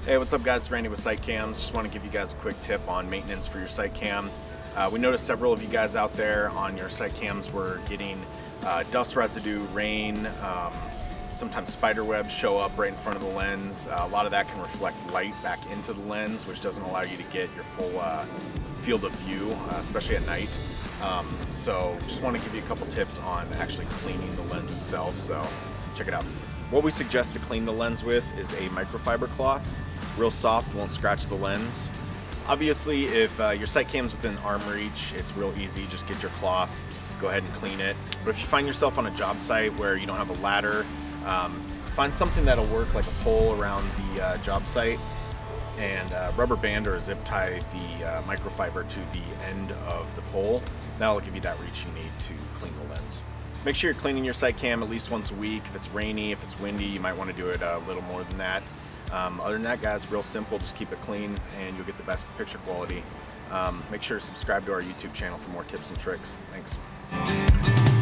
Hey, what's up guys? Randy with SiteCam. Just want to give you guys a quick tip on maintenance for your SiteCam. We noticed several of you guys out there on your SiteCams were getting dust residue, rain, sometimes spider webs show up right in front of the lens. A lot of that can reflect light back into the lens, which doesn't allow you to get your full field of view, especially at night. So just want to give you a couple tips on actually cleaning the lens itself. So check it out. What we suggest to clean the lens with is a microfiber cloth. Real soft, won't scratch the lens. Obviously, if your SiteCam's within arm reach, it's real easy. Just get your cloth, go ahead and clean it. But if you find yourself on a job site where you don't have a ladder, find something that'll work, like a pole around the job site, and rubber band or zip tie the microfiber to the end of the pole. That'll give you that reach you need to clean the lens. Make sure you're cleaning your SiteCam at least once a week. If it's rainy, if it's windy, you might want to do it a little more than that. Other than that, guys, real simple. Just keep it clean and you'll get the best picture quality. Make sure to subscribe to our YouTube channel for more tips and tricks. Thanks.